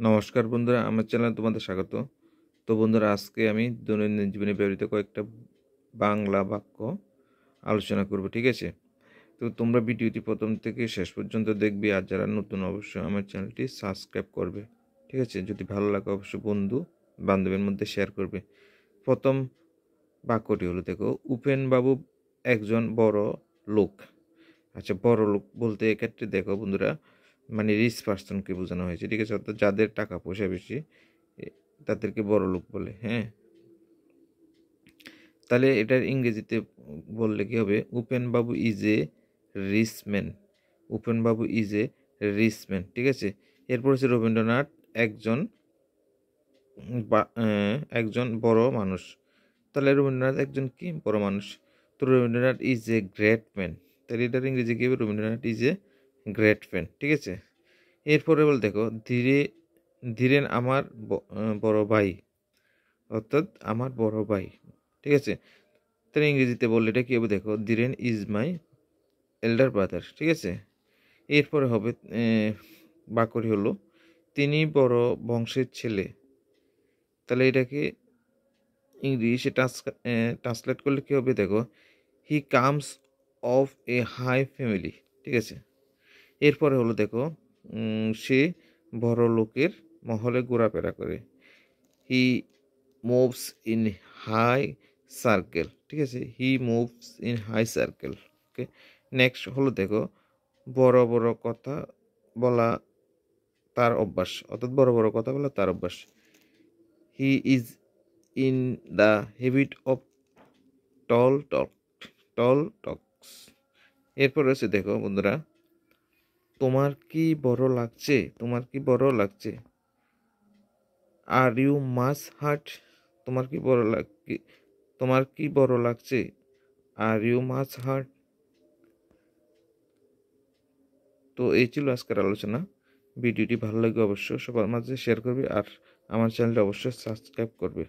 নমস্কার বন্ধুরা, আমার চ্যানেলে তোমাদের স্বাগত। তো বন্ধুরা, আজকে আমি দৈনন্দিন জীবনে ব্যবহৃত কয়েকটা বাংলা বাক্য আলোচনা করব, ঠিক আছে? তো তোমরা ভিডিওটি প্রথম থেকে শেষ পর্যন্ত দেখবে, আর যারা নতুন অবশ্যই আমার চ্যানেলটি সাবস্ক্রাইব করবে, ঠিক আছে? যদি ভালো লাগে অবশ্যই বন্ধু বান্ধবের মধ্যে শেয়ার করবে। প্রথম বাক্যটি হলো, দেখো, উপেনবাবু একজন বড় লোক। আচ্ছা, বড় লোক বলতে এক্ষেত্রে দেখো বন্ধুরা, মানে রিচ পার্সনকে বোঝানো হয়েছে, ঠিক আছে? অর্থাৎ যাদের টাকা পয়সা বেশি তাদেরকে বড় লোক বলে। হ্যাঁ, তাহলে এটার ইংরেজিতে বললে কি হবে? Upenbabu is a rich man. Upenbabu is a rich man, ঠিক আছে? এরপর হচ্ছে রবীন্দ্রনাথ একজন একজন বড় মানুষ। তাহলে রবীন্দ্রনাথ একজন কি বড় মানুষ? তো Rabindranath is a great man. তাহলে এটার ইংরেজি কি হবে? Rabindranath is a great man, ঠিক আছে? এরপরে বল, দেখো, ধীরেন আমার বড় ভাই, অর্থাৎ আমার বড় ভাই, ঠিক আছে? তাহলে ইংরেজিতে বললে এটা কী হবে? দেখো, Dhiren is my elder brother, ঠিক আছে? এরপরে হবে বাক্যটি হলো, তিনি বড় বংশের ছেলে। তাহলে এটাকে ইংলিশে ট্রান্সলেট করলে কী হবে? দেখো, he comes of a high family, ঠিক আছে? এরপরে হলো, দেখো, সে বড় লোকের মহলে ঘোরাফেরা করে। He moves in high circle, ঠিক আছে? He moves in high circle. Okay, next হলো, দেখো, বড় বড় কথা বলা তার অভ্যাস, অর্থাৎ বড় বড় কথা বলা তার অভ্যাস। He is in the habit of tall talk, tall talks. এরপর রয়েছে, দেখো বন্ধুরা, তোমার কি বড় লাগছে? তোমার কি বড় লাগছে? Are you much hurt. তোমার কি বড় তোমার কি বড় লাগছে? Are you much hurt. তো এই ছিল আজকের আলোচনা। ভিডিওটি ভালো লাগবে অবশ্যই সবার মাঝে শেয়ার করবে, আর আমার চ্যানেলটা অবশ্যই সাবস্ক্রাইব করবে।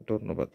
ধন্যবাদ।